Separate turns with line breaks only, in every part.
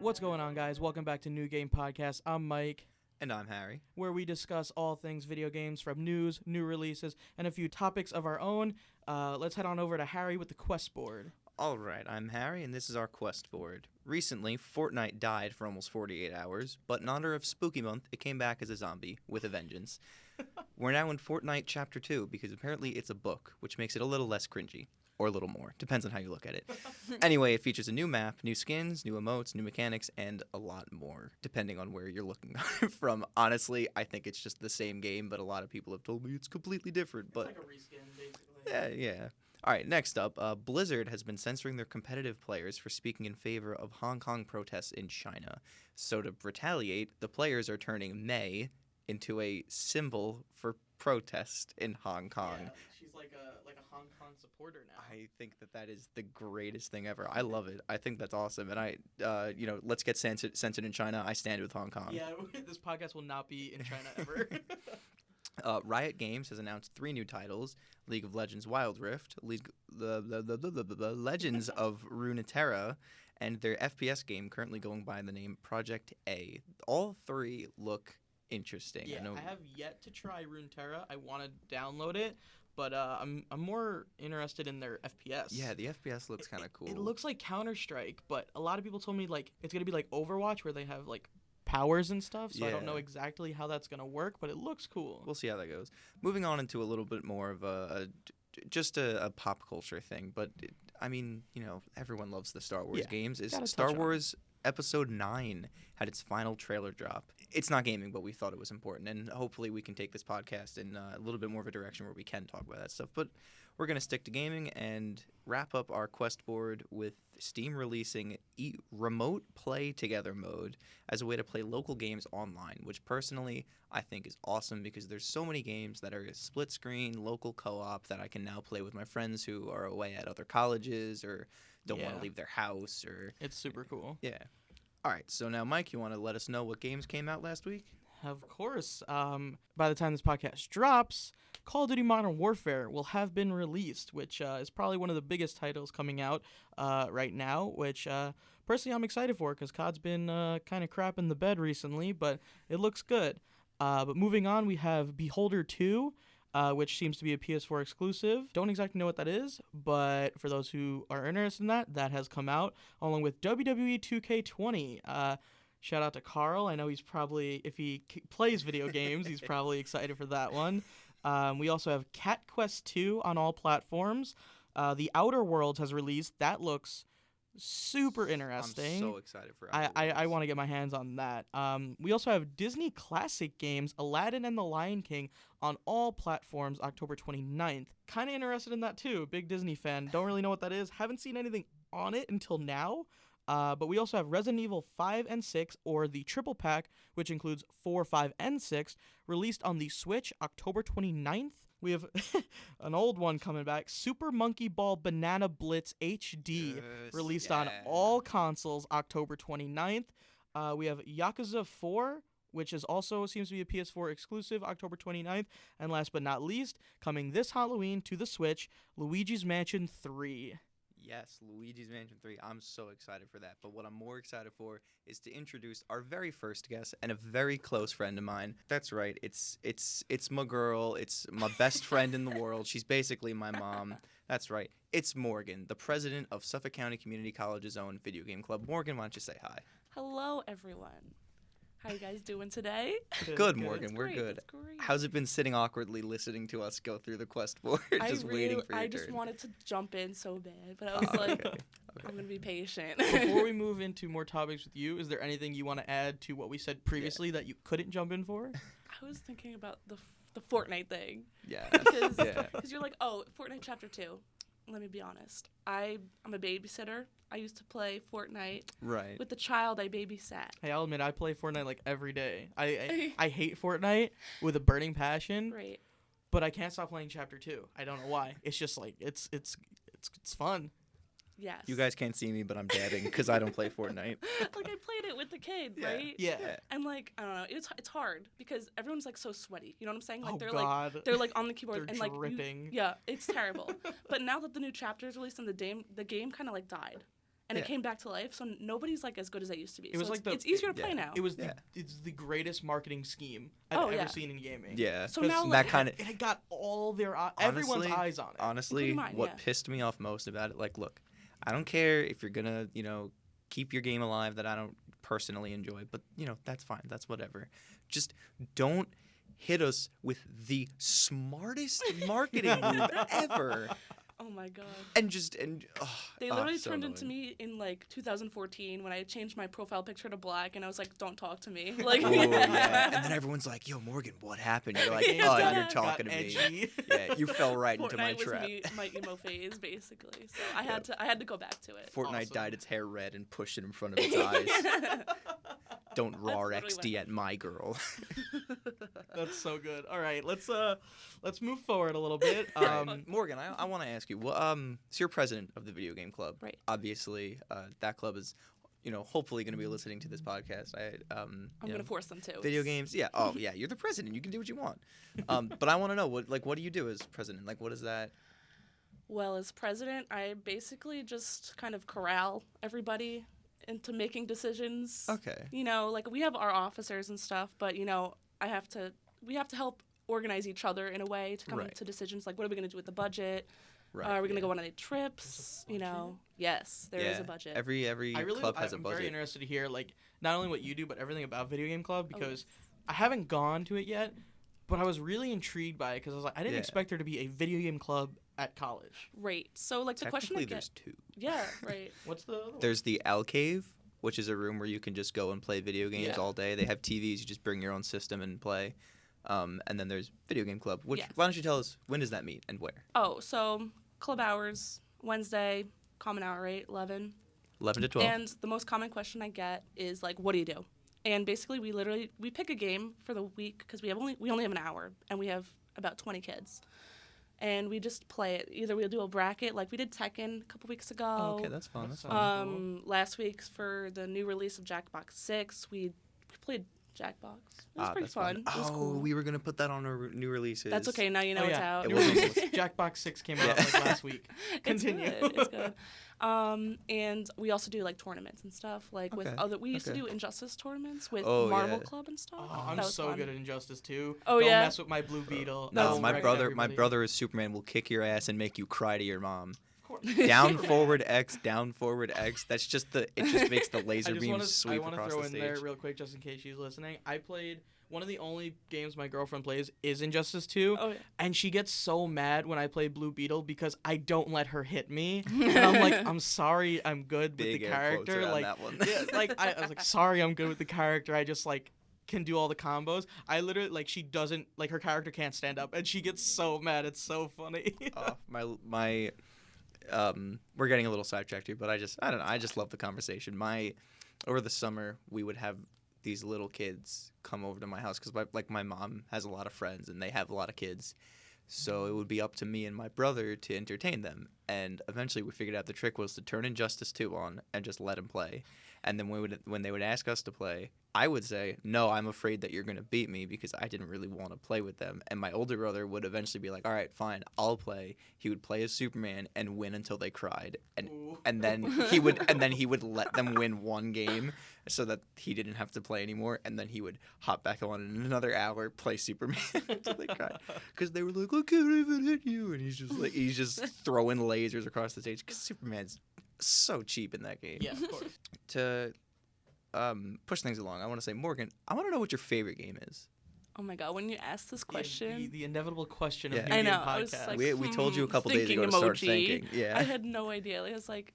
What's going on, guys? Welcome back to New Game Podcast. I'm Mike,
And I'm Harry.
where we discuss all things video games, from news, new releases, and a few topics of our own. Let's head on over to Harry with the quest board.
All right, I'm Harry, and this is our quest board. Recently, Fortnite died for almost 48 hours, but in honor of Spooky Month, it came back as a zombie with a vengeance. We're now in Fortnite Chapter 2 because apparently it's a book, which makes it a little less cringy. Or a little more. Depends on how you look at it. Anyway, it features a new map, new skins, new emotes, new mechanics, and a lot more, depending on where you're looking from. Honestly, I think it's just the same game, but a lot of people have told me it's completely different. But
It's like a reskin, basically.
Yeah. All right, next up, Blizzard has been censoring their competitive players for speaking in favor of Hong Kong protests in China. So to retaliate, the players are turning May into a symbol for protest in Hong Kong.
Yeah, she's like a Hong Kong supporter now.
I think that is the greatest thing ever. I love it. I think that's awesome. And let's get censored in China. I stand with Hong Kong.
Yeah, this podcast will not be in China ever.
Riot Games has announced 3 new titles: League of Legends Wild Rift, the Legends of Runeterra, and their FPS game currently going by the name Project A. All 3 look interesting.
Yeah, I have yet to try Runeterra. I want to download it, but I'm more interested in their FPS.
Yeah, the FPS looks kind of cool.
It looks like Counter-Strike, but a lot of people told me like it's gonna be like Overwatch, where they have like powers and stuff. So I don't know
Yeah.
exactly how that's gonna work, but it looks cool.
We'll see how that goes. Moving on into a little bit more of just a pop culture thing, but everyone loves the Star Wars
Yeah,
games. Is
gotta
Star
touch on it.
Wars Episode 9 had its final trailer drop. It's not gaming, but we thought it was important, and hopefully we can take this podcast in a little bit more of a direction where we can talk about that stuff. But we're going to stick to gaming and wrap up our quest board with Steam releasing Remote Play Together mode as a way to play local games online, which personally I think is awesome because there's so many games that are split screen, local co-op that I can now play with my friends who are away at other colleges or don't want
Yeah.
to leave their house or
It's super cool.
yeah. All right, so now Mike, you want to let us know what games came out last week?
Of course. By the time this podcast drops, Call of Duty Modern Warfare will have been released, which is probably one of the biggest titles coming out right now, which personally I'm excited for because COD's been kind of crap in the bed recently, but it looks good. But moving on, we have Beholder 2, which seems to be a PS4 exclusive. Don't exactly know what that is, but for those who are interested in that, that has come out, along with WWE 2K20. Shout out to Carl. I know he's probably, if he plays video games, he's probably excited for that one. We also have Cat Quest 2 on all platforms. The Outer Worlds has released. That looks super interesting.
I'm so excited for
I want to get my hands on that. We also have Disney classic games, Aladdin and the Lion King, on all platforms October 29th. Kind of interested in that too. Big Disney fan. Don't really know what that is. Haven't seen anything on it until now. But we also have Resident Evil 5 and 6, or the Triple Pack, which includes 4, 5, and 6, released on the Switch October 29th. We have an old one coming back, Super Monkey Ball Banana Blitz HD, released on all consoles October 29th. We have Yakuza 4, which is also seems to be a PS4 exclusive, October 29th. And last but not least, coming this Halloween to the Switch, Luigi's Mansion 3.
Yes, Luigi's Mansion 3. I'm so excited for that. But what I'm more excited for is to introduce our very first guest and a very close friend of mine. That's right. It's my girl. It's my best friend in the world. She's basically my mom. That's right. It's Morgan, the president of Suffolk County Community College's own video game club. Morgan, why don't you say hi?
Hello, everyone. How you guys doing today?
Good, Morgan. We're
Great,
good.
that's great.
How's it been sitting awkwardly listening to us go through the quest board, waiting for your
I
turn?
just wanted to jump in so bad, but I was like,
Okay.
I'm going to be patient.
Before we move into more topics with you, is there anything you want to add to what we said previously that you couldn't jump in for?
I was thinking about the Fortnite thing.
Yeah.
Because you're like, oh, Fortnite Chapter 2. Let me be honest. I'm a babysitter. I used to play Fortnite
Right.
with the child I babysat.
Hey, I'll admit I play Fortnite like every day. I hate Fortnite with a burning passion,
Right.
but I can't stop playing Chapter 2. I don't know why. It's just like it's fun.
Yes.
You guys can't see me, but I'm dabbing because I don't play Fortnite.
Like, I played it with the kid,
Yeah.
right?
Yeah.
And, like, I don't know. It's hard because everyone's, like, so sweaty. You know what I'm saying? Like,
Oh
they're,
God.
like, they're, like, on the keyboard.
They're
and, like,
dripping.
yeah, it's terrible. But now that the new chapter is released and the game kind of, like, died. and
Yeah.
it came back to life. So nobody's like as good as they used to be.
It was
so
like
it's easier to play now.
It was
Yeah.
it's the greatest marketing scheme I've ever seen in gaming.
Yeah.
So
'Cause
now,
that
like,
kind of
it had got all their everyone's
Honestly-
eyes on it.
honestly,
Including mine,
what
yeah.
pissed me off most about it, like, look, I don't care if you're gonna, keep your game alive that I don't personally enjoy, but that's fine. That's whatever. Just don't hit us with the smartest marketing move ever.
Oh my god. They
Oh,
literally
so
turned into
annoying.
me in like 2014 when I changed my profile picture to black and I was like, "Don't talk to me." Like,
Oh, yeah. And then everyone's like, "Yo, Morgan, what happened?" You're like,
Games
"Oh,
got-
you're
got
talking to me."
edgy.
Yeah, you fell right into my
Fortnite was
trap.
my emo phase basically. So I had to go back to it.
Fortnite
Awesome.
dyed its hair red and pushed it in front of its eyes. Don't raw
literally
XD
what
at my girl.
That's so good. All right, let's move forward a little bit.
Morgan, I want to ask you. Well, so you're president of the video game club.
Right.
Obviously, that club is, hopefully going to be listening to this podcast.
I'm gonna force them to.
Video games. Yeah. Oh, yeah. You're the president. You can do what you want. But I want to know what do you do as president? Like, what is that?
Well, as president, I basically just kind of corral everybody into making decisions.
Okay.
Like we have our officers and stuff, but we have to help organize each other in a way to come
Right.
to decisions like what are we going to do with the budget?
Right.
Are we going to
yeah.
go on any trips?
There's a budget?
Yes, there is
Yeah.
a budget.
Every club has a
I'm
budget.
very interested to hear like not only what you do but everything about Video Game Club because I haven't gone to it yet, but I was really intrigued by it because I was like I didn't
Yeah.
expect there to be a video game club at college.
Right. So like the question I
Technically,
get.
there's two.
Yeah. Right.
What's the other one?
There's the Alcave, which is a room where you can just go and play video games
Yeah.
all day. They have TVs. You just bring your own system and play. And then there's Video Game Club. Which
Yes.
why don't you tell us when does that meet and where?
Oh, so club hours Wednesday, common hour rate 11.
11 to 12.
And the most common question I get is like, what do you do? And basically, we pick a game for the week because we only have an hour and we have about 20 kids, and we just play it. Either we'll do a bracket like we did Tekken a couple weeks ago.
Oh, okay, that's fun. That's
That
fun.
sounds
Last week for the new release of Jackbox 6, we played Jackbox. It was pretty
that's
fun. It was
Oh,
cool.
we were gonna put that on our new releases.
That's okay. Now you know
Oh,
it's
yeah.
out.
It
New
was-
releases. Jackbox 6 came out
Yeah.
like last week.
It's
Continue.
good. It's good. And we also do like tournaments and stuff. Like with
Okay,
other, we used to
okay.
do Injustice tournaments with
Oh,
Marvel
yeah.
Club and stuff.
Oh, I'm
That was
so
fun.
good at Injustice 2.
Oh,
Don't
yeah?
mess with my Blue Beetle.
That's
No,
I'll
my
wreck
brother,
everybody.
as Superman will kick your ass and make you cry to your mom.
Of course.
Down
Superman.
forward X, down forward X. That's just it just makes the laser
I just
beam
wanna,
sweep
I want to
across
throw
the
in
stage.
there real quick just in case she's listening. I played one of the only games my girlfriend plays is Injustice 2,
Oh yeah.
and she gets so mad when I play Blue Beetle because I don't let her hit me. And I'm like, I'm sorry, I'm good with
Big
the
air quotes
character.
around
Like,
that one.
yeah, like I was like, sorry, I'm good with the character. I just like can do all the combos. I literally like she doesn't like her character can't stand up, and she gets so mad. It's so funny.
My we're getting a little sidetracked here, but I don't know. I just love the conversation. Over the summer, we would have these little kids come over to my house because my mom has a lot of friends and they have a lot of kids. So it would be up to me and my brother to entertain them. And eventually we figured out the trick was to turn Injustice 2 on and just let them play. And then when they would ask us to play, I would say, no, I'm afraid that you're going to beat me because I didn't really want to play with them. And my older brother would eventually be like, all right, fine, I'll play. He would play as Superman and win until they cried.
Ooh.
And then he would let them win one game so that he didn't have to play anymore. And then he would hop back on in another hour, play Superman until they cried. Because they were like, I can't even hit you. And he's just throwing lasers across the stage because Superman's so cheap in that game.
Yeah, of course.
To push things along, I want to say, Morgan, I want to know what your favorite game is.
Oh my god, when you ask this question,
The inevitable question
Yeah.
of New
I
Game
know, I was
Podcast.
like,
We told you a couple days
thinking
ago to start
emoji.
thinking. Yeah.
I had no idea. Like, I was like,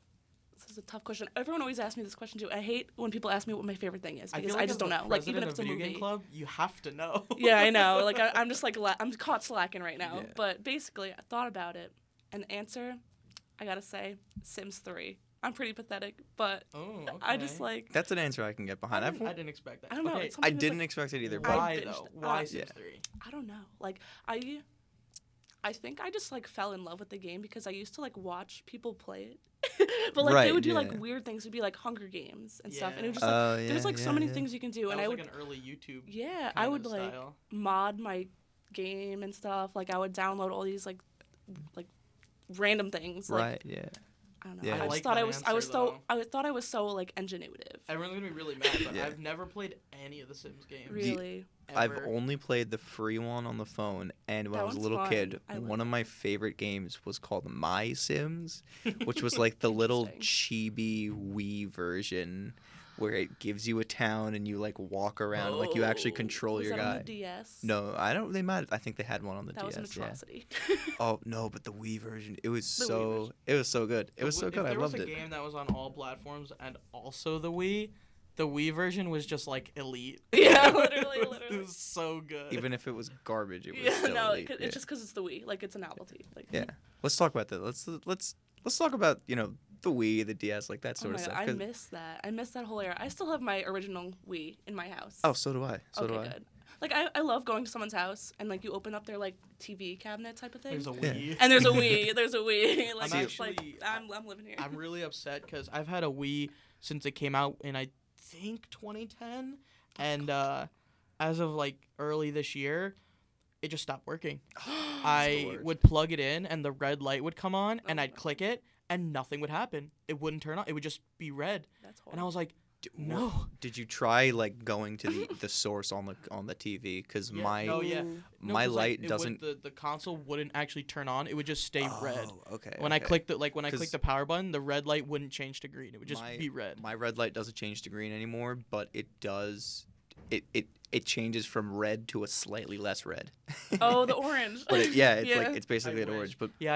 this is a tough question. Everyone always asks me this question too. I hate when people ask me what my favorite thing is because
feel
I
like
just
as
don't
the
know. Like even
president
if
of
it's a
Video
movie.
Game Club, you have to know.
Yeah, I know. Like I'm just like I'm caught slacking right now.
Yeah.
But basically, I thought about it, and the answer, I gotta say, Sims 3. I'm pretty pathetic, but
Oh, okay.
I just like.
That's an answer I can get behind.
I didn't expect that.
I don't know,
Okay,
it's
I
something that's,
didn't
like,
expect it either.
I
why
binged-
though? Why Sims
yeah.
3?
I don't know. Like I think I just like fell in love with the game because I used to like watch people play it, but like they
Right,
would do
yeah.
like weird things. It'd be like Hunger Games and stuff, and it was just like
Oh,
there's like so many things you can do,
That
and
was
I would
like an early YouTube.
yeah I
kind
would
of
like
style.
mod my game and stuff. Like I would download all these like random things. Like
Right. Yeah.
I don't know.
Yeah.
I
I
just
like
thought
that
I was
answer, though.
I thought I was so like ingenuitive.
Everyone's gonna be really mad, but
Yeah.
I've never played any of the Sims games.
Really.
I've
Ever.
only played the free one on the phone, and when
That
I was a
one's
little
fun.
kid,
I like
one of
that.
my favorite games was called My Sims, which was like the little chibi Wii version where it gives you a town and you like walk around, like you actually
Oh.
control
Was
your
that
guy.
on the DS?
No, I don't. They might. I think they had one on the
That
DS.
was an
yeah.
atrocity.
Oh no, but the Wii version, it was
The Wii
so.
version.
It was so good. It was so
If
good. I
there was
loved
a
it.
game that was on all platforms and also the Wii version was just like elite.
Yeah,
It
literally.
was so good.
Even if it was garbage, it was
Yeah,
still
no,
elite.
it's
yeah.
just because it's the Wii. Like it's a novelty. Like
Yeah. Let's talk about that. Let's talk about the Wii, the DS, like that
Oh
sort
my
of
God,
stuff.
I
'cause-
miss that. I miss that whole era. I still have my original Wii in my house.
Oh, so do I. So
okay,
do I.
good. Like I love going to someone's house and like you open up their like TV cabinet type of thing.
There's a
Yeah.
Wii.
And there's a Wii. There's a Wii. Like
I'm
it's like
actually-
I'm living here.
I'm really upset because I've had a Wii since it came out in I think 2010, and as of like early this year, it just stopped working. I
worst.
would plug it in and the red light would come on, and
Oh
I'd
my
click it and nothing would happen. It wouldn't turn on. It would just be red,
That's
and I
horrible.
was like,
D-
no.
Did you try like going to the source on the TV? Because
Yeah,
my
no, yeah.
Ooh.
No,
my
'cause,
light
like, it would-
doesn't.
the console wouldn't actually turn on. It would just stay red.
Oh, okay.
When I
okay.
clicked when I
'Cause
clicked the power button, the red light wouldn't change to green. It would just be red.
My red light doesn't change to green anymore, but it does. It changes from red to a slightly less red.
Oh, the orange.
But
yeah.
it's basically
I
an
wish.
orange. But
Yeah,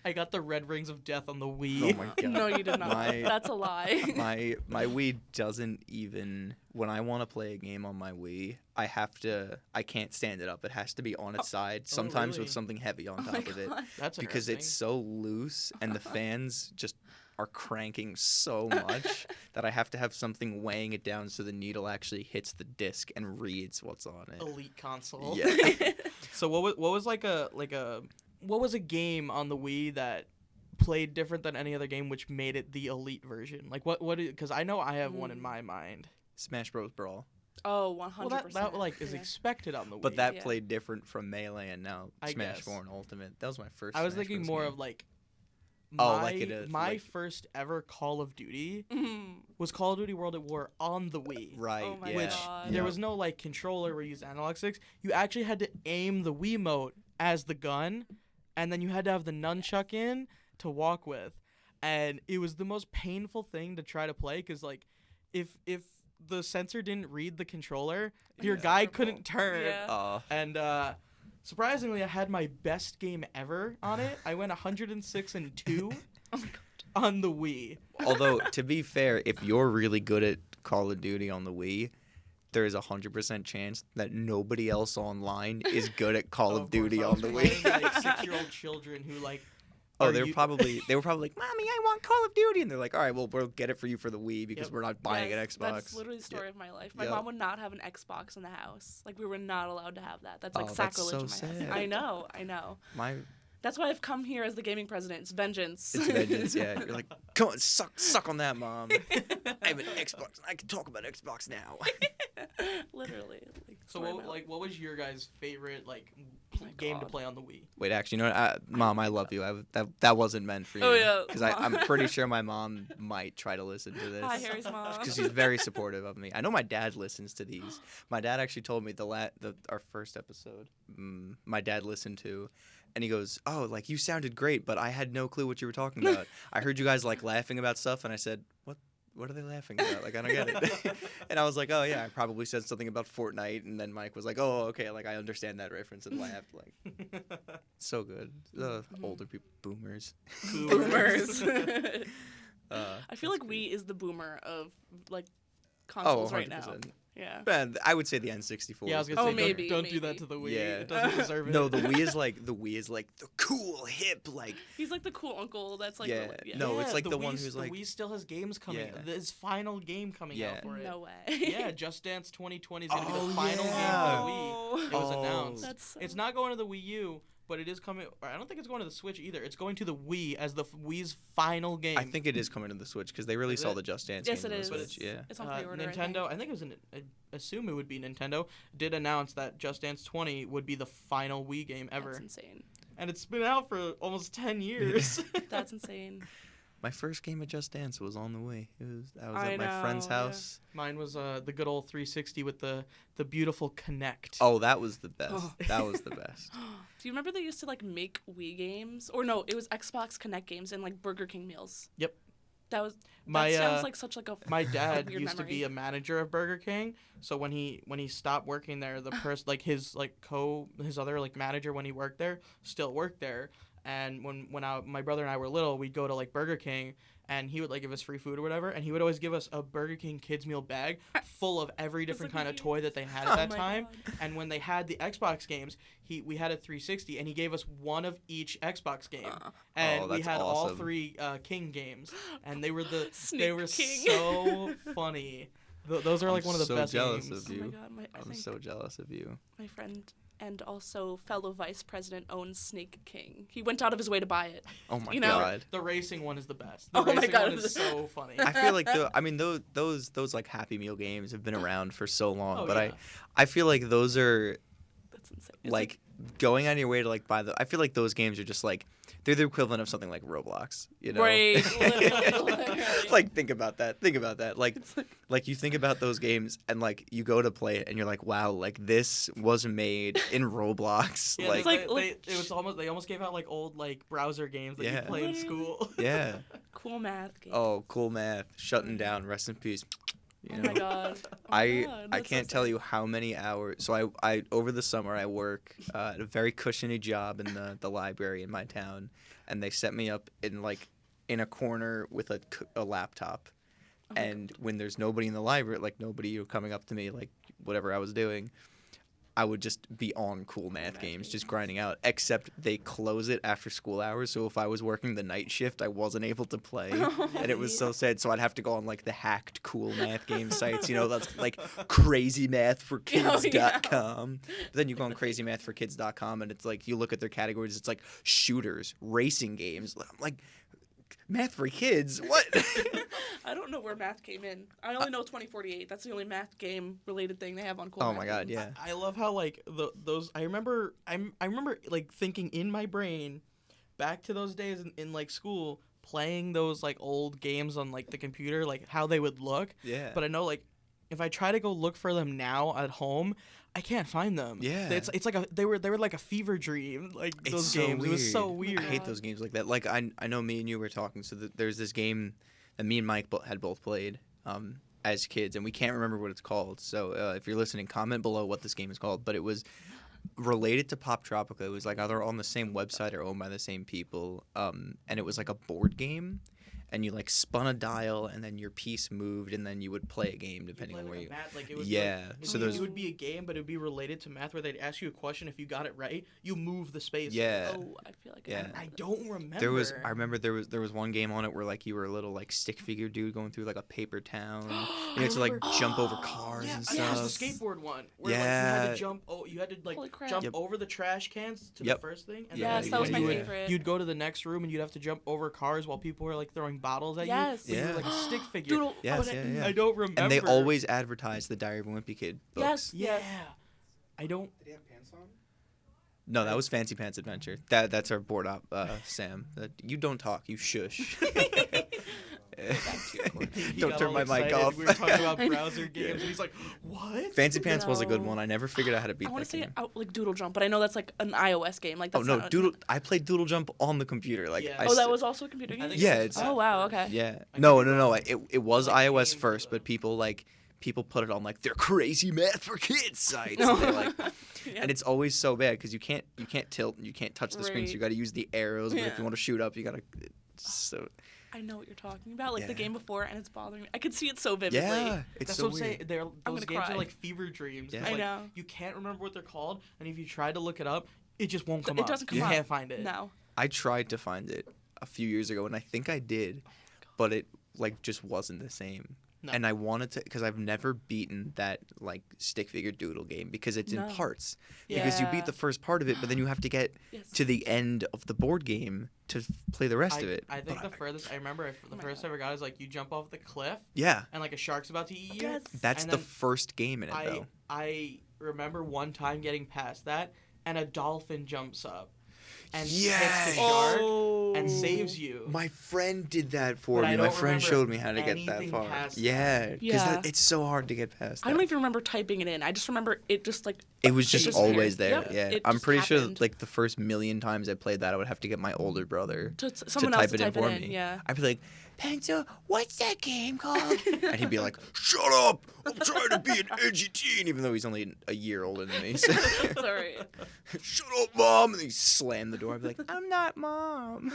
I got the red rings of death on the Wii.
oh my god.
No, you did not.
My-
That's a lie.
my Wii doesn't even when I want to play a game on my Wii, I can't stand it up. It has to be on its side, sometimes
really?
with something heavy on
Oh
top
my
of it
God.
That's
because it's
interesting.
so loose and the fans just are cranking so much that I have to have something weighing it down so the needle actually hits the disc and reads what's on it.
elite console.
Yeah.
So what was what was a game on the Wii that played different than any other game, which made it the elite version? Like what? Because I know I have one in my mind.
Smash Bros. Brawl.
Oh, 100%.
Well, that like is
Yeah.
expected on the Wii.
But that
Yeah.
played different from Melee and now
I
Smash
guess.
4 and Ultimate. That was my first
I was
Smash
thinking
Bros.
more
game.
of like.
Oh, like it is,
my
like-
first ever Call of Duty
Mhm.
was Call of Duty World at War on the Wii.
Right,
Oh my
yeah.
Which
God.
there
Yeah.
was no like controller where you use analog sticks. You actually had to aim the Wiimote as the gun, and then you had to have the nunchuck in to walk with, and it was the most painful thing to try to play because like, if the sensor didn't read the controller, your
Yeah.
guy
Terrible.
couldn't turn.
Yeah.
And surprisingly, I had my best game ever on it. I went 106-2
Oh my God.
on the Wii.
Although, to be fair, if you're really good at Call of Duty on the Wii, there is 100% chance that nobody else online is good at Call of
course,
Duty
I
on
was
the
playing,
Wii.
like 6-year-old children who like.
Oh,
are
they were
you-
probably like, "Mommy, I want Call of Duty," and they're like, "All right, well, we'll get it for you for the Wii because
Yep.
we're not buying
Yes,
an Xbox."
That's literally the story of my life. My
Yep.
mom would not have an Xbox in the house. Like we were not allowed to have that. That's like
Oh, that's
sacrilege
so
in my
sad.
house. I know.
My
That's why I've come here as the gaming president. It's vengeance.
it's vengeance. Yeah, you're like, "Come on, suck on that, Mom. I have an Xbox. I can talk about Xbox now."
Literally. Like,
So
story of
what,
my life.
what was your guys' favorite
my
game to
God.
play on the Wii?
Wait, actually, you know what? Mom, I love you. That wasn't meant for you.
Oh, yeah,
Because
Mom.
I'm pretty sure my mom might try to listen to this.
Hi, Harry's mom.
Because she's very supportive of me. I know my dad listens to these. My dad actually told me our first episode. My dad listened to, and he goes, "Oh, like you sounded great, but I had no clue what you were talking about. I heard you guys like laughing about stuff, and I said, what are they laughing about? Like I don't get it." And I was like, "Oh yeah, I probably said something about Fortnite." And then Mike was like, "Oh okay, like I understand that reference," and laughed. Like so good. Older people, boomers.
Boomers.
Uh,
I feel like
that's great.
Wii is the boomer of like consoles right now.
100%.
Yeah.
Man, I would say the N64.
Yeah, I was
is
gonna
Oh,
say,
maybe,
don't do that
maybe.
to the Wii.
Yeah.
It doesn't deserve it.
No, the Wii is like the cool, hip, like
He's like the cool uncle that's like
Yeah.
the,
No, it's like the
Wii,
one who's like-
the Wii still has games coming.
Yeah.
His final game coming
Yeah.
out for it.
No way.
Yeah, Just Dance 2020 is gonna be
Oh,
the final
yeah.
game for the Wii. It was
Oh.
announced.
That's so
It's not going to the Wii U, but it is coming. I don't think it's going to the Switch either. It's going to the Wii as the Wii's final game.
I think it is coming to the Switch because they released
Is
all
it?
the Just Dance
Yes,
games
it
on
is.
the Switch. Yeah.
It's on pre-order.
Nintendo. I think it was I assume it would be Nintendo. Did announce that Just Dance 20 would be the final Wii game ever,
That's insane.
and it's been out for almost 10 years.
That's insane.
My first game of Just Dance was on the Wii. I was
I
at my friend's
know, yeah.
house.
Mine was the good old 360 with the beautiful Connect.
Oh, that was the best.
Oh.
That was the best.
Do you remember they used to like make Wii games? Or no, it was Xbox Connect games and like Burger King meals.
Yep.
That
My
sounds like such like a
my dad
weird
used to be
memory.
a manager of Burger King, so when he stopped working there, the person like his other like manager when he worked there still worked there. And when my brother and I were little, we'd go to like Burger King, and he would like give us free food or whatever, and he would always give us a Burger King kids meal bag full of every different kind of toy that they had at that
my
time.
God.
And when they had the Xbox games, we had a 360, and he gave us one of each Xbox game, and
Oh,
we
that's
had all
awesome.
3 King games, and they were they
Sneak
were
King.
so funny. Those are like one of the
so
best
jealous
games.
of you.
Oh my God, I
I'm
think
so jealous of you.
my friend and also fellow vice president owns Snake King. He went out of his way to buy it.
Oh my
You know?
God.
The racing one is the best. The
Oh my
racing
God.
one is so funny.
I feel like those like Happy Meal games have been around for so long,
Oh,
but
yeah.
I feel like those are
That's insane. It's
like going on your way to like buy I feel like those games are just like they're the equivalent of something like Roblox, you know?
Right, literally.
Like think about that. Like
It's like-
like you think about those games and like you go to play it and you're like, wow, like this was made in Roblox.
Yeah,
like
they almost gave out like old like browser games that
Yeah.
you play in
Literally.
school.
yeah.
cool math game.
Oh, cool math. Shutting down. Rest in peace. You
Oh
know?
my God. Oh my
I
God,
I
that's so
can't tell
sad.
you how many hours. So I over the summer I work at a very cushiony job in the library in my town, and they set me up in a corner with a laptop,
Oh my
and when there's nobody in the library, like nobody coming up to me like whatever I was doing, I would just be on cool math games, just grinding out. Except they close it after school hours, so if I was working the night shift, I wasn't able to play, and it was so sad. So I'd have to go on like the hacked cool math game sites, you know, that's like crazymathforkids.com. But then you go on crazymathforkids.com, and it's like you look at their categories, it's like shooters, racing games. I'm like, math for kids? What?
I don't know where math came in. I only know 2048. That's the only math game related thing they have on Cool
Oh
Math
my God,
games.
yeah.
I love how like those I remember like thinking in my brain back to those days in like school playing those like old games on like the computer, like how they would look.
Yeah.
But I know like if I try to go look for them now at home, I can't find them.
Yeah.
It's like they were like a fever dream, like
It's
those
so
games. It was so
weird.
weird.
I hate those games like that. Like I know me and you were talking. So there's this game that me and Mike had both played as kids, and we can't remember what it's called. So if you're listening, comment below what this game is called. But it was related to Pop Tropica. It was like either on the same website or owned by the same people. And it was like a board game. And you like spun a dial, and then your piece moved, and then you would play a game depending on where you.
Math, it would
Yeah,
so it would be a game, but it would be related to math where they'd ask you a question. If you got it right, you move the space.
Yeah.
Oh, I feel like
Yeah.
I don't remember.
I remember there was one game on it where like you were a little like stick figure dude going through like a paper town. You had to like jump over cars and
Yeah,
stuff.
it was the skateboard one. Where, like,
Yeah.
you had to jump. Oh, you had to like
Holy crap.
jump
Yep.
over the trash cans to
Yep.
the first thing. And
Yes,
then
that was my
favorite.
You'd go to the next room and you'd have to jump over cars while people were like throwing bottles at
Yes.
you. But you
Yeah.
were like a stick figure.
Doodle.
Yes,
oh,
yeah, yeah.
I don't remember.
And they always advertised the Diary of a Wimpy Kid books.
Yes.
Yeah. I don't.
Did he have pants on?
No, that was Fancy Pants Adventure. That's our board op, Sam. You don't talk. You shush.
He
Don't
got
turn
all
my mic
excited.
off.
We were talking about browser games, and he's like, "What?"
Fancy Pants was a good
No.
one. I never figured out how to beat
I want
that
to say
game.
like Doodle Jump, but I know that's like an iOS game. Like
Oh
that's
no,
not
Doodle! I played Doodle Jump on the computer. Like,
Yeah.
I
Oh, that
st-
was also a computer game.
think
Yeah,
it was
it's-
Oh wow. Okay.
Yeah.
I
No,
could be
no.
wrong.
It was
Like
iOS
games,
first,
but-
but people put it on like their crazy math for kids sites.
No.
And, they're like,
Yeah.
and it's always so bad because you can't tilt and you can't touch the screen. So
Right.
you got to use the arrows. But if
Yeah.
you want to shoot up, you got to. So
I know what you're talking about. Like the
Yeah.
game before, and it's bothering me. I could see it so vividly.
yeah, it's
That's
so
what I'm
weird.
saying. Those
gonna
games
cry.
are like fever dreams. 'cause,
Yeah.
I
like,
know.
You can't remember what they're called, and if you try to look it up, it just won't come
It
up.
doesn't come
you
up.
can't find it.
No.
I tried to find it a few years ago, and I think I did, but it like just wasn't the same.
No.
And I wanted to, because I've never beaten that like stick figure doodle game because it's in
No.
parts. Because you
Yeah.
beat the first part of it, but then you have to get
Yes.
to the end of the board game to play the rest
I,
of it.
I think
But
the furthest I remember, the
my
first
God.
I ever got is like you jump off the cliff
yeah,
and like a shark's about to eat you.
Yes.
that's
And
the
then
first game in it though.
I remember one time getting past that and a dolphin jumps up. and
Yes!
hits the shark
Oh.
and saves you.
My friend did that for
But I
me. My
don't
friend
remember
showed me how to get that
anything
far.
past
Yeah,
that.
because
Yeah.
it's so hard to get past that.
I don't even remember typing it in. I just remember it just like
It was
it
just
disappeared.
always there.
Yep,
Yeah,
it
I'm
just
pretty sure
happened.
like the first million times I played that, I would have to get my older brother
Someone
to
else
type
to
it in
type
for
it in.
me.
Yeah.
I'd be like, Pencil, what's that game called? And he'd be like, shut up! I'm trying to be an edgy teen, even though he's only a year older than me. So.
Sorry.
Shut up, Mom! And he slammed the door. I'd be like, I'm not Mom.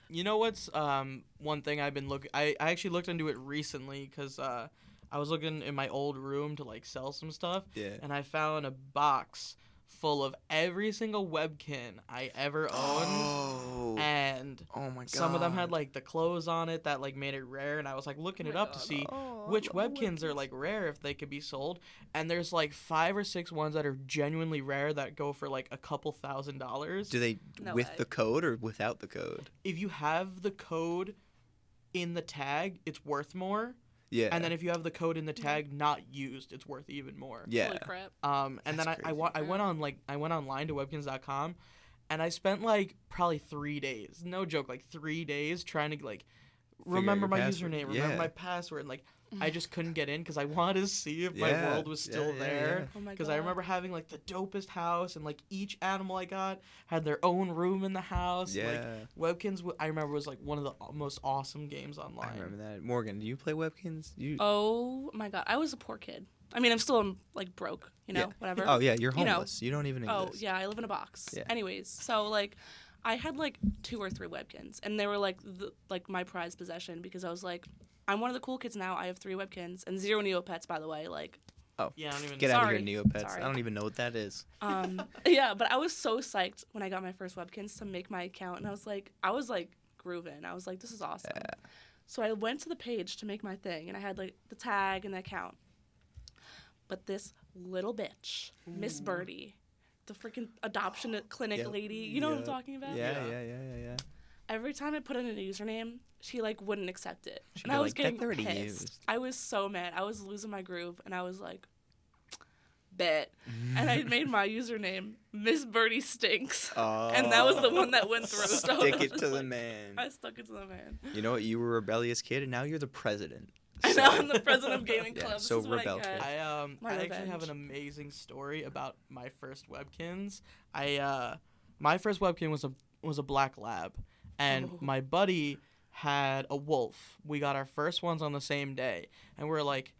You know what's one thing I've been looking. I actually looked into it recently because I was looking in my old room to like sell some stuff.
Yeah.
And I found a box full of every single webkin I ever owned.
Oh.
And
Oh my god.
some of them had like the clothes on it that like made it rare, and I was like looking
Oh
it
my
up to
God.
see
Oh, I
which
love the
webkins are like rare if they could be sold. And there's like 5 or 6 ones that are genuinely rare that go for like a couple $1,000s.
Do they
No
with
way.
the code or without the code?
If you have the code in the tag, it's worth more.
Yeah.
And then if you have the code in the tag not used, it's worth even more.
yeah.
Holy crap.
And
That's
then I
crazy.
went online to webkins.com, and I spent like probably 3 days, no joke, like 3 days trying to like remember
your
my
password.
username,
Yeah.
remember my password, and like I just couldn't get in because I wanted to see if my
Yeah.
world was still
Yeah, yeah,
there.
Oh my
Because
god.
I remember having like the dopest house, and like each animal I got had their own room in the house.
Yeah.
Like Webkins, I remember was like one of the most awesome games online.
I remember that. Morgan, do you play Webkins? You.
Oh my god. I was a poor kid. I mean, I'm still like broke,
Yeah.
whatever.
Oh yeah, you're
You know.
homeless. You don't even exist.
Oh, yeah, I live in a box.
Yeah.
Anyways, so like I had like 2 or 3 webkins, and they were like my prized possession because I was like, I'm one of the cool kids now. I have 3 webkins and 0 Neopets, by the way. Like,
Oh.
Yeah, I don't even
Get out of
Sorry.
here, Neopets.
Sorry.
I don't even know what that is.
yeah, but I was so psyched when I got my first webkins to make my account, and I was like grooving. I was like, this is awesome.
Yeah.
So I went to the page to make my thing, and I had like the tag and the account. But this little bitch, Miss Birdie, the freaking adoption clinic
Yep.
lady, you know what I'm
Yep.
talking about?
Yeah.
Yeah.
Every time I put in a username, she like wouldn't accept it,
She'd
and
be
I was
like, "That's
getting
already
pissed.
used."
I was so mad. I was losing my groove, and I was like, bet. And I made my username Miss Birdie Stinks, and that was the one that went through. So
Stick
I
it
was
to
just
the
like-
man.
I stuck it to the man.
You know what? You were a rebellious kid, and now you're the president.
And now I'm the president of gaming
Yeah,
club. This
so
is what
rebel
I get.
kid.
My
I actually have
revenge.
an amazing story about my first webkins. My first webkin was a black lab, and
Oh.
my buddy had a wolf. We got our first ones on the same day, and we're like,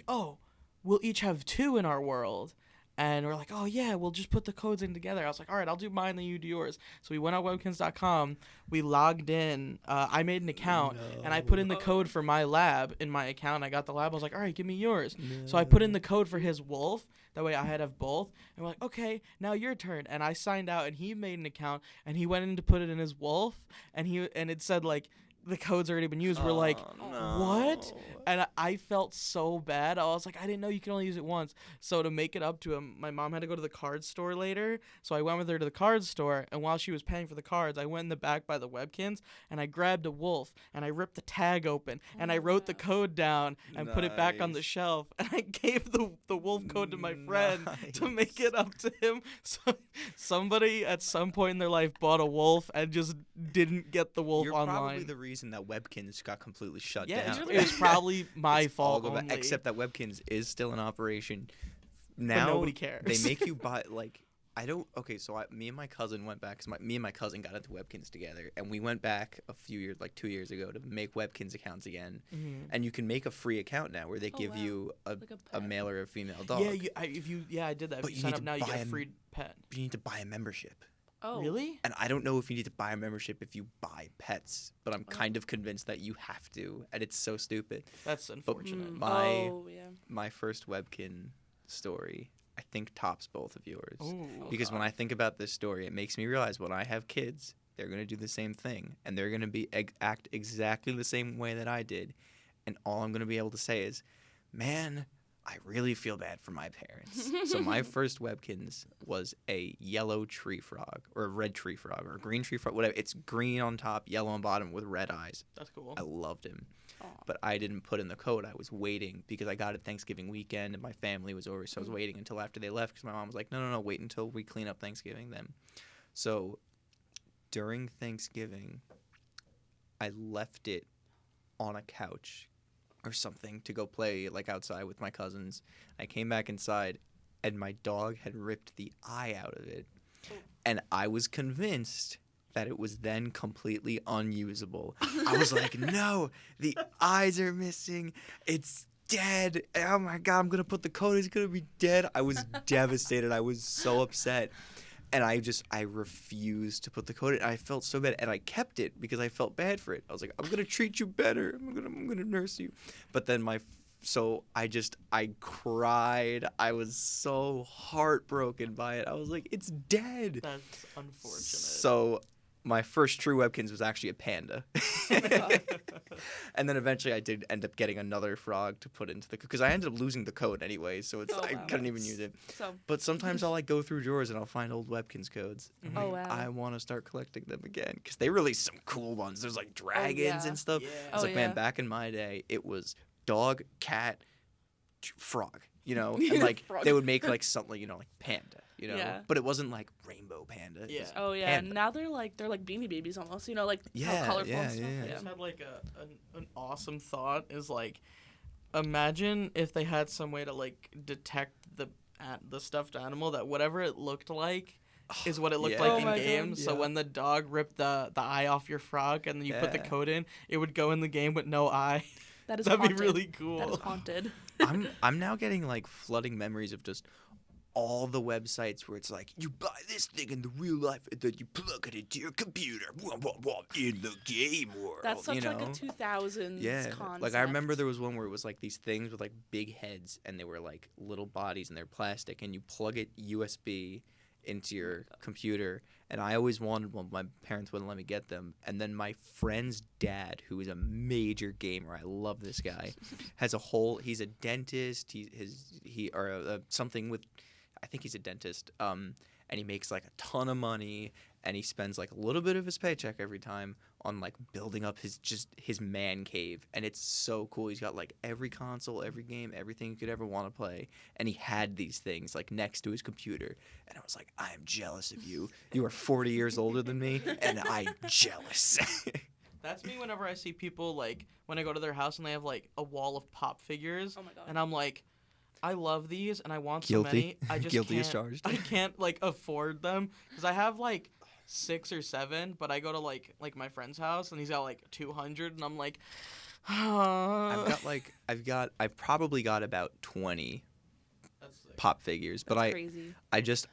oh, we'll each have 2 in our world. And we're like, oh, yeah, we'll just put the codes in together. I was like, all right, I'll do mine, then you do yours. So we went on webkins.com. We logged in. I made an account, and I put in the code for my lab in my account. I got the lab. I was like, all right, give me yours. So I put in the code for his wolf. That way I had to have both. And we're like, okay, now your turn. And I signed out, and he made an account, and he went in to put it in his wolf, and it said, like, the code's already been used. We're like, what? And I felt so bad. I was like, I didn't know you could only use it once. So to make it up to him, my mom had to go to the card store later. So I went with her to the card store, and while she was paying for the cards, I went in the back by the webkins, and I grabbed a wolf, and I ripped the tag open, and I wrote the code down and put it back on the
Nice.
shelf, and I gave the wolf code to my friend to make it up to him. So somebody at some point in their life bought a wolf and just didn't get the wolf
You're
online.
probably the reason that Webkins got completely shut
Yeah,
down.
it was probably my
It's all
fault
go back-
only.
except that Webkins is still in operation. Now
nobody cares.
They make you buy like I don't. Okay, so me and my cousin went back. Cause me and my cousin got into Webkins together, and we went back a few years, like 2 years ago, to make Webkins accounts again.
Mhm.
And you can make a free account now where they
Oh,
give
wow.
you a
Like a
a
pet.
male or a female dog.
Yeah, I did that.
But
If
you
you sign
need
up
to
now, you
buy
get a
a-
free pet.
But you need to buy a membership.
Oh.
Really?
And I don't know if you need to buy a membership if you buy pets, but I'm
Oh.
kind of convinced that you have to, and it's so stupid.
That's unfortunate.
My-
Oh, yeah.
My first Webkin story, I think, tops both of yours.
Ooh.
Because when I think about this story, it makes me realize when I have kids, they're going to do the same thing. And they're going to act exactly the same way that I did. And all I'm going to be able to say is, man, I really feel bad for my parents. So my first Webkins was a yellow tree frog, or a red tree frog, or a green tree frog, whatever. It's green on top, yellow on bottom with red eyes.
That's cool.
I loved him.
Aw.
But I didn't put in the code. I was waiting because I got it Thanksgiving weekend and my family was over. So I was waiting until after they left because my mom was like, no, wait until we clean up Thanksgiving then. So during Thanksgiving, I left it on a couch or something to go play like outside with my cousins. I came back inside and my dog had ripped the eye out of it. And I was convinced that it was then completely unusable. I was like, no, the eyes are missing. It's dead. Oh my God, I'm going to put the code. It's going to be dead. I was devastated. I was so upset. And I refused to put the code in. I felt so bad. And I kept it because I felt bad for it. I was like, I'm going to treat you better. I'm going to nurse you. But then I cried. I was so heartbroken by it. I was like, it's dead.
That's unfortunate.
So my first true Webkins was actually a panda. And then eventually I did end up getting another frog to put into the because I ended up losing the code anyway, so it's I couldn't even use it.
So,
But sometimes I'll like go through drawers and I'll find old Webkins codes. And
Oh,
like,
wow.
I want to start collecting them again because they released some cool ones. There's like dragons
yeah.
and stuff.
Yeah.
I was
Oh,
like, man,
yeah.
back in my day, it was dog, cat, frog. You know, and like
Frog.
they would make like something, you know, like panda. You know,
Yeah.
but it wasn't like rainbow panda. It
Yeah.
was
oh yeah,
panda.
now they're like Beanie Babies almost, you know, like
Yeah,
how colorful
yeah,
and stuff.
yeah.
I just had like an awesome thought is like, imagine if they had some way to like detect the stuffed animal that whatever it looked like is what it looked
Yeah.
like
Oh
in
my God.
games. So
Yeah.
when the dog ripped the eye off your frog and then you put the
Yeah.
code in, it would go in the game with no eye.
That is
That'd
haunted.
be really cool.
That is haunted.
I'm now getting like flooding memories of just all the websites where it's like you buy this thing in the real life and then you plug it into your computer in the game world.
That's such
you know?
like a 2000s
yeah.
concept.
Like I remember there was one where it was like these things with like big heads and they were like little bodies and they're plastic and you plug it USB into your computer. And I always wanted one, but my parents wouldn't let me get them. And then my friend's dad, who is a major gamer, I love this guy, has a whole. He's a dentist. Something with, I think he's a dentist. And he makes like a ton of money, and he spends like a little bit of his paycheck every time on like building up his man cave, and it's so cool. He's got like every console, every game, everything you could ever want to play, and he had these things like next to his computer, and I was like, I am jealous of you. You are 40 years older than me, and I'm jealous.
That's me whenever I see people like when I go to their house and they have like a wall of pop figures,
Oh my God.
and I'm like, I love these and I want
Guilty.
so many. I just
Guilty
can't,
as charged.
I can't like afford them because I have like 6 or 7, but I go to like my friend's house and he's got like 200, and I'm like,
I've probably got about 20
That's sick.
pop figures, but
That's crazy.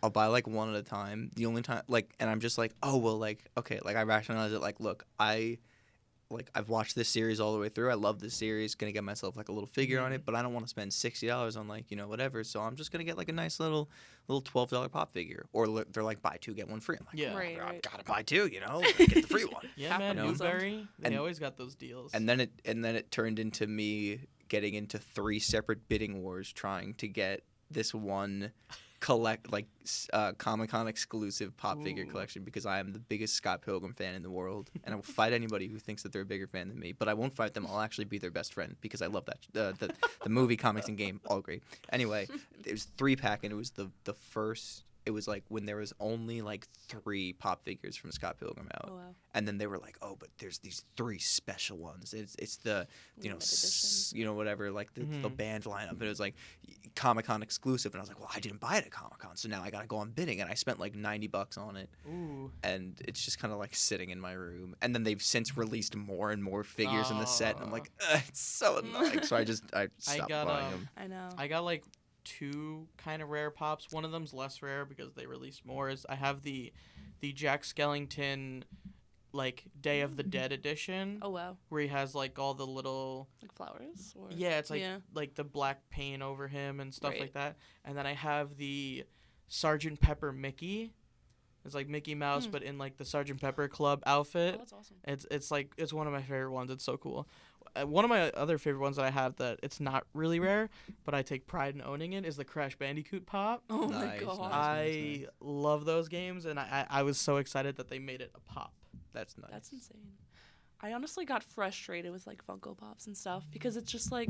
I'll buy like one at a time. The only time and I'm just like, oh well, like okay, like I rationalize it like, look, I've watched this series all the way through. I love this series. Gonna get myself like a little figure on it, but I don't want to spend $60 on like whatever. So I'm just gonna get like a nice little $12 pop figure, or they're like buy 2 get 1 free. I'm like,
Yeah.
Right,
I
right.
gotta buy 2, get the free one.
Yeah, man,
Capitalism.
Newberry, they
And-
always got those deals.
And then it turned into me getting into 3 separate bidding wars trying to get this one Comic-Con exclusive pop figure
Ooh.
collection because I am the biggest Scott Pilgrim fan in the world, and I will fight anybody who thinks that they're a bigger fan than me. But I won't fight them. I'll actually be their best friend because I love that the movie, comics, and game, all great. Anyway, it was 3-pack, and it was the first. It was like when there was only like 3 pop figures from Scott Pilgrim out.
Oh wow.
And then they were like, oh, but there's these 3 special ones. It's the
Limited edition.
whatever, like the
Mhm.
band lineup. And it was like Comic-Con exclusive, and I was like, well, I didn't buy it at Comic-Con, so now I gotta go on bidding, and I spent like $90 on it,
Ooh.
and it's just kind of like sitting in my room. And then they've since released more and more figures in the set, and I'm like, it's so annoying. So I stopped
got,
buying them.
I know.
I got like 2 kind of rare pops. One of them's less rare because they released more. I have the Jack Skellington like Day of the Dead edition
Oh wow.
where he has like all the little
Like flowers. Or...
yeah, it's like
Yeah.
like the black paint over him and stuff
Right.
like that. And then I have the Sergeant Pepper Mickey. It's like Mickey Mouse but in like the Sergeant Pepper Club outfit.
Oh, that's awesome.
It's one of my favorite ones. It's so cool. one of my other favorite ones that I have that it's not really rare, but I take pride in owning it is the Crash Bandicoot Pop.
Oh
Nice,
my god.
nice.
I love those games, and I was so excited that they made it a pop.
That's nice.
That's insane. I honestly got frustrated with like Funko Pops and stuff because it's just like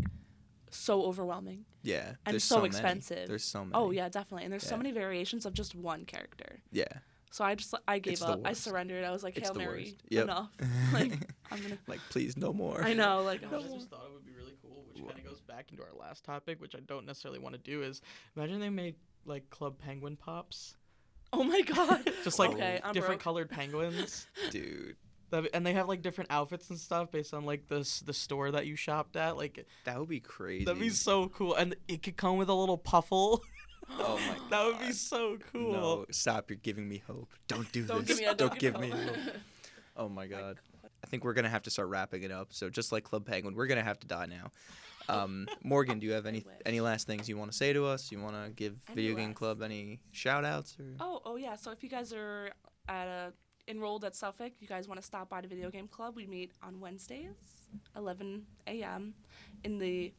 so overwhelming
Yeah.
and
there's
so
many.
expensive.
There's so many.
Oh yeah, definitely. And there's so
Yeah.
many variations of just one character.
Yeah.
So I gave
It's the
up. I
worst.
surrendered. I was like,
It's
Hail
the
Mary,
worst. Yep.
enough. Like I'm gonna.
Like, please, no more.
I know. Like
I just thought it would be really cool, which kind of goes back into our last topic, which I don't necessarily want to do. Is imagine they made like Club Penguin Pops,
oh my god.
just like
Okay, I'm
different
broke.
colored penguins.
Dude,
And they have like different outfits and stuff based on like the store that you shopped at. Like
that would be crazy.
that'd be so cool, and it could come with a little puffle.
Oh my
That would be
God.
so cool.
No, stop! You're giving me hope. Don't do
Don't
this.
give me a
Don't give me
hope.
hope. Oh my God. I think we're gonna have to start wrapping it up. So just like Club Penguin, we're gonna have to die now. Morgan, do you have any
wish.
last things you want to say to us? You want to give
Any
Video Game
last-
Club any shout outs? Or?
Oh yeah. So if you guys are enrolled at Suffolk, you guys want to stop by the Video Game Club. We meet on Wednesdays, 11 a.m. in the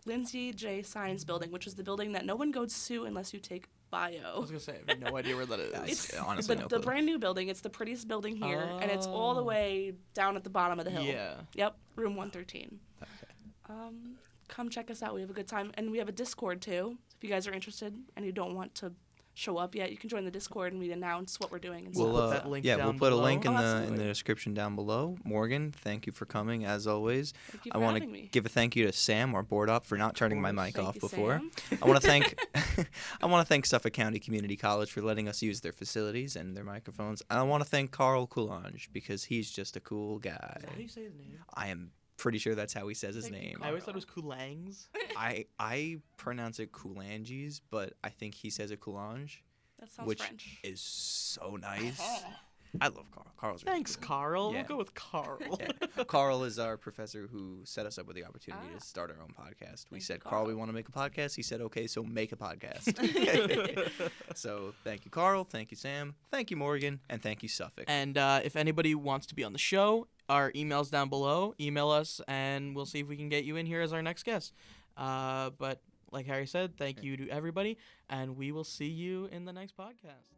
Lindsay J. Science Building, which is the building that no one goes to unless you take
I
bio.
was gonna say I have no idea where that is.
It's-
It's
honestly
the,
no
the
clue.
brand new building. It's the prettiest building here, and it's all the
Oh.
way down at the bottom of the hill.
Yeah.
Yep, room 113.
Okay.
Come check us out. We have a good time, and we have a Discord too. If you guys are interested and you don't want to show up yet, you can join the Discord, and we announce what we're doing and
We'll
stuff.
put that
so
link
yeah,
down
we'll put a
below.
link in
Oh,
the
absolutely.
description down below. Morgan, thank you for coming as always.
Thank you
I
for
want
having
to
me.
give a thank you to Sam, our board op, for not turning my mic
Thank
off
you,
before.
Sam.
I want to thank I want to thank Suffolk County Community College for letting us use their facilities and their microphones. And I want to thank Carl Coulange because he's just a cool guy.
Is that how you say his name?
I am pretty sure that's how he says his
Thank you,
name.
I always thought it was Coulangs.
I pronounce it Coulanges, but I think he says it Coulange,
That sounds
which
French.
is so nice. I love Carl. Carl's really
Thanks,
cool.
Carl.
Yeah.
We'll go with Carl.
Yeah. Carl is our professor who set us up with the opportunity
Ah.
to start our own podcast. We
Thank
said,
you,
Carl, we
Carl.
want to make a podcast. He said, okay, so make a podcast. So thank you, Carl. Thank you, Sam. Thank you, Morgan. And thank you, Suffolk.
And if anybody wants to be on the show, our email's down below. Email us, and we'll see if we can get you in here as our next guest. But like Harry said, thank you to everybody, and we will see you in the next podcast.